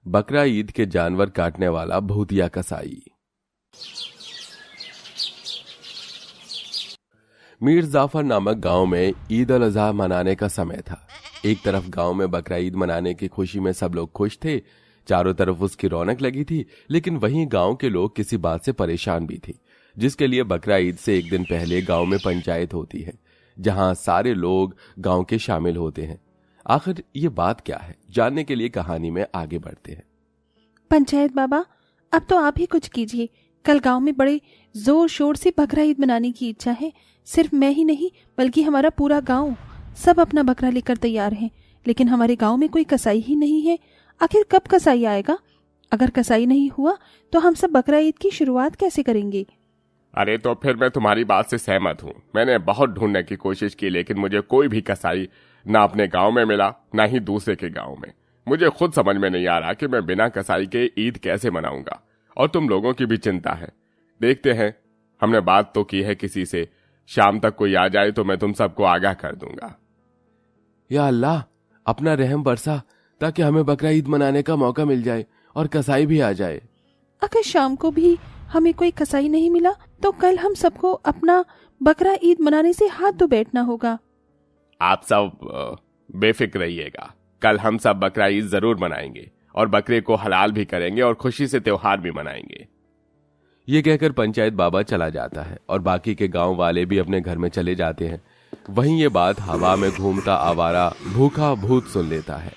बकरा ईद के जानवर काटने वाला भूतिया कसाई। मीर जाफर नामक गांव में ईद उल अजहा मनाने का समय था। एक तरफ गांव में बकरा ईद मनाने की खुशी में सब लोग खुश थे, चारों तरफ उसकी रौनक लगी थी। लेकिन वहीं गांव के लोग किसी बात से परेशान भी थे, जिसके लिए बकरा ईद से एक दिन पहले गांव में पंचायत होती है, जहां सारे लोग गांव के शामिल होते हैं। आखिर ये बात क्या है, जानने के लिए कहानी में आगे बढ़ते हैं। पंचायत बाबा, अब तो आप ही कुछ कीजिए। कल गांव में बड़े जोर शोर से बकरा ईद मनाने की इच्छा है। सिर्फ मैं ही नहीं बल्कि हमारा पूरा गांव, सब अपना बकरा लेकर तैयार हैं। लेकिन हमारे गांव में कोई कसाई ही नहीं है। आखिर कब कसाई आएगा? अगर कसाई नहीं हुआ तो हम सब बकरा ईद की शुरुआत कैसे करेंगे? अरे तो फिर मैं तुम्हारी बात से सहमत हूँ। मैंने बहुत ढूंढने की कोशिश की, लेकिन मुझे कोई भी कसाई ना अपने गांव में मिला, ना ही दूसरे के गांव में। मुझे खुद समझ में नहीं आ रहा कि मैं बिना कसाई के ईद कैसे मनाऊंगा। और तुम लोगों की भी चिंता है। देखते हैं, हमने बात तो की है किसी से, शाम तक कोई आ जाए तो मैं तुम सबको आगाह कर दूंगा। या अल्लाह, अपना रहम बरसा ताकि हमें बकरा ईद मनाने का मौका मिल जाए और कसाई भी आ जाए। अगर शाम को भी हमें कोई कसाई नहीं मिला तो कल हम सबको अपना बकरा ईद मनाने से हाथ धो बैठना होगा। आप सब बेफिक्र रहिएगा, कल हम सब बकरा ईद जरूर मनाएंगे और बकरे को हलाल भी करेंगे और खुशी से त्योहार भी मनाएंगे। ये कहकर पंचायत बाबा चला जाता है और बाकी के गांव वाले भी अपने घर में चले जाते हैं। वहीं ये बात हवा में घूमता आवारा भूखा भूत सुन लेता है।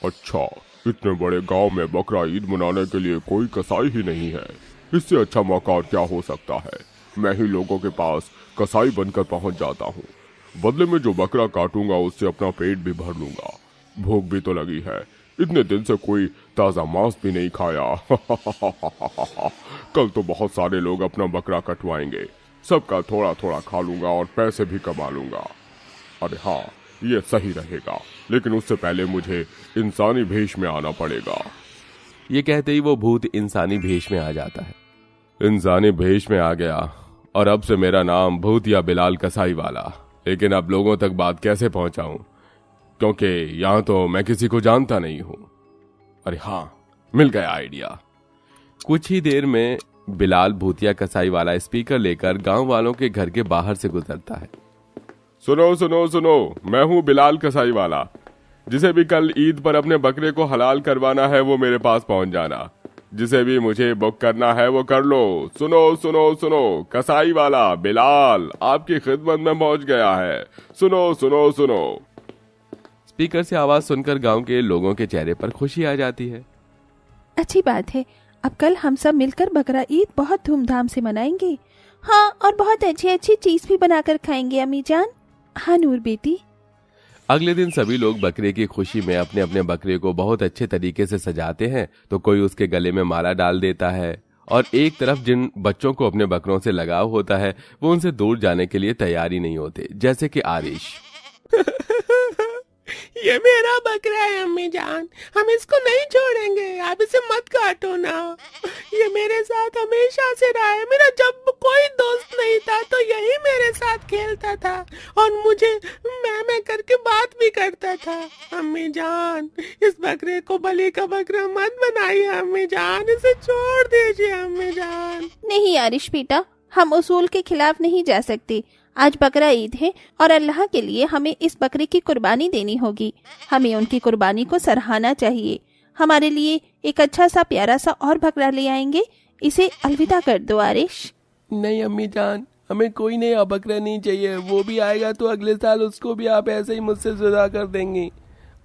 अच्छा, इतने बड़े गांव में बकरा ईद मनाने के लिए कोई कसाई ही नहीं है। इससे अच्छा मौका और क्या हो सकता है। मैं ही लोगों के पास कसाई बनकर पहुंच जाता हूँ। बदले में जो बकरा काटूंगा उससे अपना पेट भी भर लूंगा। भूख भी तो लगी है, इतने दिन से कोई ताजा मांस भी नहीं खाया। कल तो बहुत सारे लोग अपना बकरा कटवाएंगे, सबका थोड़ा थोड़ा खा लूंगा और पैसे भी कमा लूंगा। अरे हाँ, ये सही रहेगा, लेकिन उससे पहले मुझे इंसानी भेष में आना पड़ेगा। ये कहते ही वो भूत इंसानी भेष में आ जाता है। इंसानी भेष में आ गया और अब से मेरा नाम भूतिया बिलाल कसाई वाला। लेकिन अब लोगों तक बात कैसे पहुंचाऊं, क्योंकि यहां तो मैं किसी को जानता नहीं हूं। अरे हाँ, मिल गया आइडिया। कुछ ही देर में बिलाल भूतिया कसाई वाला स्पीकर लेकर गांव वालों के घर के बाहर से गुजरता है। सुनो सुनो सुनो, मैं हूँ बिलाल कसाई वाला। जिसे भी कल ईद पर अपने बकरे को हलाल करवाना है वो मेरे पास पहुंच जाना। जिसे भी मुझे बुक करना है वो कर लो। सुनो सुनो सुनो, कसाई वाला बिलाल आपकी खिदमत में पहुंच गया है। सुनो सुनो सुनो। स्पीकर से आवाज सुनकर गांव के लोगों के चेहरे पर खुशी आ जाती है। अच्छी बात है, अब कल हम सब मिलकर बकरा ईद बहुत धूमधाम से मनाएंगे। हाँ, और बहुत अच्छी अच्छी चीज भी बनाकर खाएंगे अम्मी जान। हाँ नूर बेटी। अगले दिन सभी लोग बकरे की खुशी में अपने अपने बकरे को बहुत अच्छे तरीके से सजाते हैं। तो कोई उसके गले में माला डाल देता है और एक तरफ जिन बच्चों को अपने बकरों से लगाव होता है वो उनसे दूर जाने के लिए तैयार ही नहीं होते, जैसे कि आरिश। ये मेरा बकरा है अम्मी जान, हम इसको नहीं छोड़ेंगे, आप इसे मत काटो ना। ये मेरे साथ हमेशा से रहा है। मेरा जब कोई दोस्त नहीं था तो यही मेरे साथ खेलता था और मुझे मैं करके बात भी करता था। अम्मी जान, इस बकरे को बलि का बकरा मत बनाइए अम्मी जान, इसे छोड़ दीजिए अम्मी जान। नहीं आरिश बेटा, हम उसूल के खिलाफ नहीं जा सकते। आज बकरा ईद है और अल्लाह के लिए हमें इस बकरे की कुर्बानी देनी होगी। हमें उनकी कुर्बानी को सराहना चाहिए। हमारे लिए एक अच्छा सा प्यारा सा और बकरा ले आएंगे। इसे अलविदा कर दो आरिश। नहीं अम्मी जान, हमें कोई नया बकरा नहीं चाहिए। वो भी आएगा तो अगले साल उसको भी आप ऐसे ही मुझसे जुदा कर देंगी।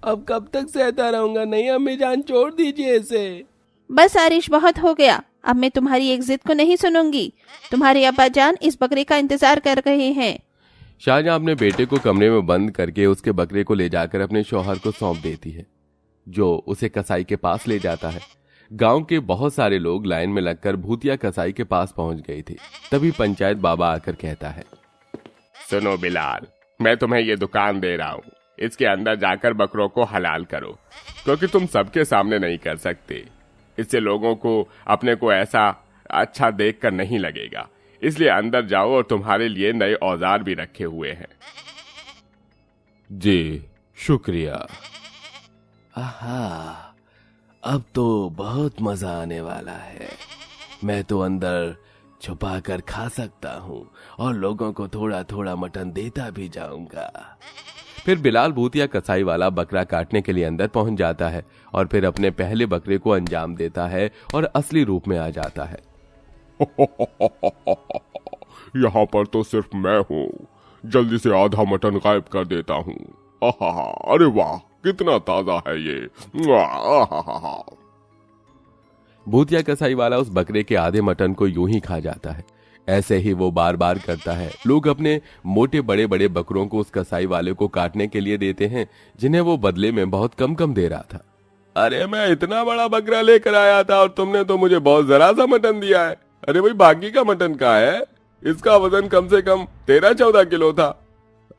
अब कब तक सहता रहूंगा। नहीं अम्मी जान, छोड़ दीजिए इसे। बस आरिश, बहुत हो गया। अब मैं तुम्हारी एक जिद को नहीं सुनूंगी। तुम्हारे अब्बा जान इस बकरे का इंतजार कर रहे हैं। शाहजहां अपने बेटे को कमरे में बंद करके उसके बकरे को ले जाकर अपने शौहर को सौंप देती है, जो उसे कसाई के पास ले जाता है। गांव के बहुत सारे लोग लाइन में लगकर भूतिया कसाई के पास पहुंच गए थे। तभी पंचायत बाबा आकर कहता है, सुनो बिलाल, मैं तुम्हें ये दुकान दे रहा हूँ, इसके अंदर जाकर बकरों को हलाल करो, क्योंकि तुम सबके सामने नहीं कर सकते। इससे लोगों को अपने को ऐसा अच्छा देखकर नहीं लगेगा। इसलिए अंदर जाओ और तुम्हारे लिए नए औजार भी रखे हुए हैं। जी शुक्रिया। आहा, अब तो बहुत मजा आने वाला है। मैं तो अंदर छुपा कर खा सकता हूँ और लोगों को थोड़ा थोड़ा मटन देता भी जाऊंगा। फिर बिलाल भूतिया कसाई वाला बकरा काटने के लिए अंदर पहुंच जाता है और फिर अपने पहले बकरे को अंजाम देता है और असली रूप में आ जाता है। यहाँ पर तो सिर्फ मैं हूँ, जल्दी से आधा मटन गायब कर देता हूँ। अरे वाह, कितना ताजा है ये। भूतिया कसाई वाला उस बकरे के आधे मटन को यूं ही खा जाता है। ऐसे ही वो बार बार करता है। लोग अपने मोटे बड़े बड़े बकरों को उस कसाई वाले को काटने के लिए देते हैं, जिन्हें वो बदले में बहुत कम कम दे रहा था। अरे मैं इतना बड़ा बकरा लेकर आया था और तुमने तो मुझे बहुत जरा सा मटन दिया है। अरे भाई, बाकी का मटन कहाँ है? इसका वजन कम से कम 13-14 किलो था।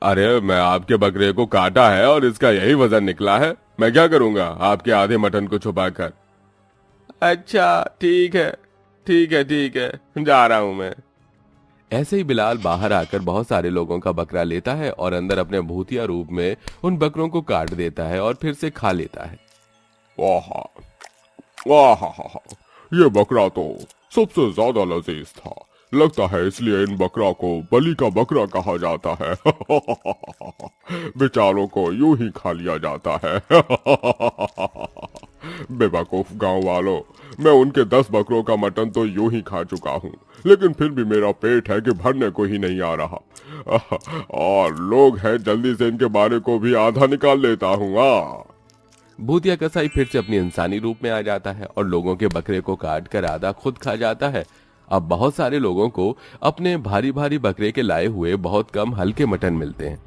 अरे मैं आपके बकरे को काटा है और इसका यही वजन निकला है। मैं क्या करूंगा आपके आधे मटन को छुपा कर। अच्छा ठीक है, ठीक है, ठीक है, जा रहा हूं मैं। ऐसे ही बिलाल बाहर आकर बहुत सारे लोगों का बकरा लेता है और अंदर अपने भूतिया रूप में उन बकरों को काट देता है और फिर से खा लेता है। वाह वाह, ये बकरा तो सबसे ज्यादा लजीज था। लगता है इसलिए इन बकरा को बलि का बकरा कहा जाता है। बेचारों को यूं ही खा लिया जाता है। बेवकूफ गांव वालों, मैं उनके 10 बकरों का मटन तो यूं ही खा चुका हूँ, लेकिन फिर भी मेरा पेट है कि भरने को ही नहीं आ रहा। और लोग हैं, जल्दी से इनके बारे को भी आधा निकाल लेता हूँ। भूतिया कसाई फिर से अपनी इंसानी रूप में आ जाता है और लोगों के बकरे को काट कर आधा खुद खा जाता है। अब बहुत सारे लोगों को अपने भारी भारी बकरे के लाए हुए बहुत कम हल्के मटन मिलते हैं।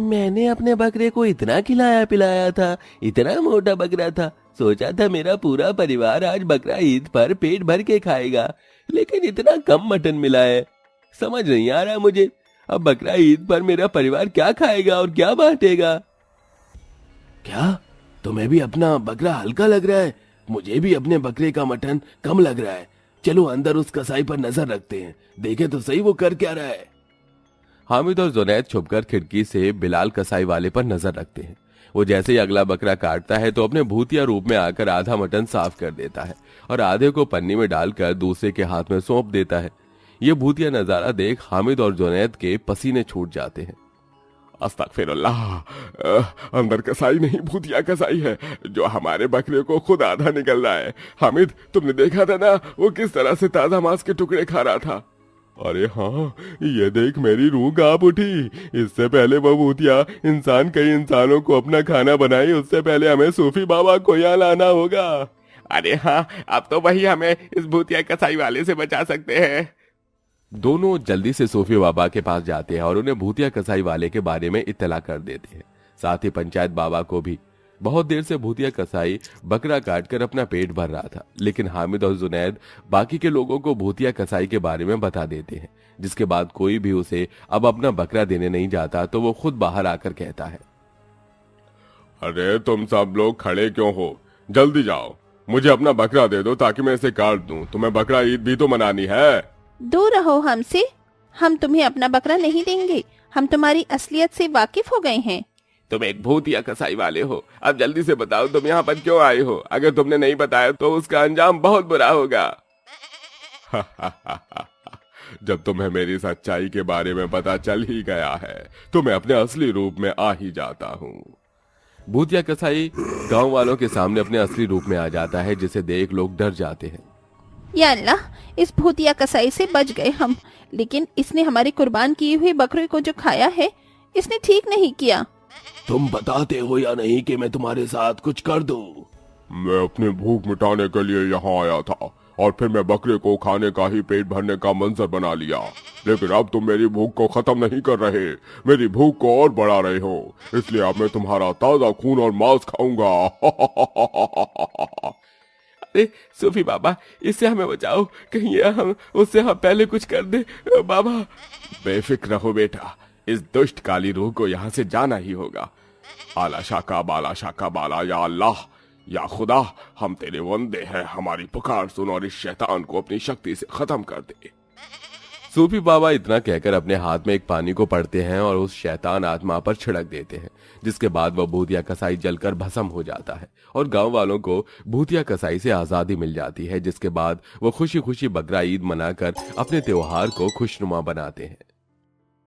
मैंने अपने बकरे को इतना खिलाया पिलाया था, इतना मोटा बकरा था, सोचा था मेरा पूरा परिवार आज बकरा ईद पर पेट भर के खाएगा, लेकिन इतना कम मटन मिला है। समझ नहीं आ रहा मुझे, अब बकरा ईद पर मेरा परिवार क्या खाएगा और क्या बांटेगा। क्या तुम्हें भी अपना बकरा हल्का लग रहा है? मुझे भी अपने बकरे का मटन कम लग रहा है। चलो अंदर उस कसाई पर नजर रखते हैं, देखे तो सही वो कर क्या रहा है। हामिद और जुनैद छुपकर खिड़की से बिलाल कसाई वाले पर नजर रखते हैं। वो जैसे ही अगला बकरा काटता है तो अपने भूतिया रूप में आकर आधा मटन साफ कर देता है और आधे को पन्नी में डालकर दूसरे के हाथ में सौंप देता है। ये भूतिया नजारा देख हामिद और जुनैद के पसीने छूट जाते हैं। अस्तगफिरुल्लाह, अंदर कसाई नहीं भूतिया कसाई है जो हमारे बकरे को खुद आधा निकल रहा है। हामिद, तुमने देखा था ना वो किस तरह से ताजा मांस के टुकड़े खा रहा था? अरे हाँ, ये देख मेरी रूह कांप उठी। इससे पहले वो भूतिया इंसान कई इंसानों को अपना खाना बनाए, उससे पहले हमें सूफी बाबा को यहाँ लाना होगा। अरे हाँ, अब तो वही हमें इस भूतिया कसाई वाले से बचा सकते हैं। दोनों जल्दी से सूफी बाबा के पास जाते हैं और उन्हें भूतिया कसाई वाले के बारे में इत्तला कर देते हैं। साथ ही पंचायत बाबा को भी। बहुत देर से भूतिया कसाई बकरा काटकर अपना पेट भर रहा था, लेकिन हामिद और जुनैद बाकी के लोगों को भूतिया कसाई के बारे में बता देते हैं, जिसके बाद कोई भी उसे अब अपना बकरा देने नहीं जाता तो वो खुद बाहर आकर कहता है, अरे तुम सब लोग खड़े क्यों हो? जल्दी जाओ, मुझे अपना बकरा दे दो ताकि मैं इसे काट दूं। तुम्हें बकरा ईद भी तो मनानी है। दूर रहो हमसे, हम तुम्हें अपना बकरा नहीं देंगे। हम तुम्हारी असलियत से वाकिफ हो गए हैं। तुम एक भूतिया कसाई वाले हो, अब जल्दी से बताओ तुम यहाँ पर क्यों आए हो? अगर तुमने नहीं बताया तो उसका अंजाम बहुत बुरा होगा। जब तुम्हें मेरी सच्चाई के बारे में पता चल ही गया है तो मैं अपने असली रूप में आ ही जाता हूँ। भूतिया कसाई गांव वालों के सामने अपने असली रूप में आ जाता है, जिसे देख लोग डर जाते हैं। या अल्लाह, इस भूतिया कसाई से बच गए हम, लेकिन इसने हमारे कुर्बान किए हुए बकरे को जो खाया है, इसने ठीक नहीं किया। तुम बताते हो या नहीं कि मैं तुम्हारे साथ कुछ कर दूं? मैं अपनी भूख मिटाने के लिए यहाँ आया था और फिर मैं बकरे को खाने का ही पेट भरने का मंजर बना लिया, लेकिन अब तुम मेरी भूख को खत्म नहीं कर रहे, मेरी भूख को और बढ़ा रहे हो, इसलिए अब मैं तुम्हारा ताजा खून और मांस खाऊंगा। अरे सूफी बाबा, इससे हमें बचाओ, कहीं हम उससे हम पहले कुछ कर दे बाबा। बेफिक्र रहो बेटा, इस दुष्ट काली रूह को यहाँ से जाना ही होगा। आला शाका बाला, या अल्लाह, या खुदा, हम तेरे बंदे हैं, हमारी पुकार सुन और इस शैतान को अपनी शक्ति से खत्म कर दे। सूफी बाबा इतना कहकर अपने हाथ में एक पानी को पड़ते हैं और उस शैतान आत्मा पर छिड़क देते हैं, जिसके बाद वह भूतिया कसाई जलकर भस्म हो जाता है और गांव वालों को भूतिया कसाई से आजादी मिल जाती है, जिसके बाद वो खुशी खुशी बकरा ईद मनाकर अपने त्योहार को खुशनुमा बनाते हैं।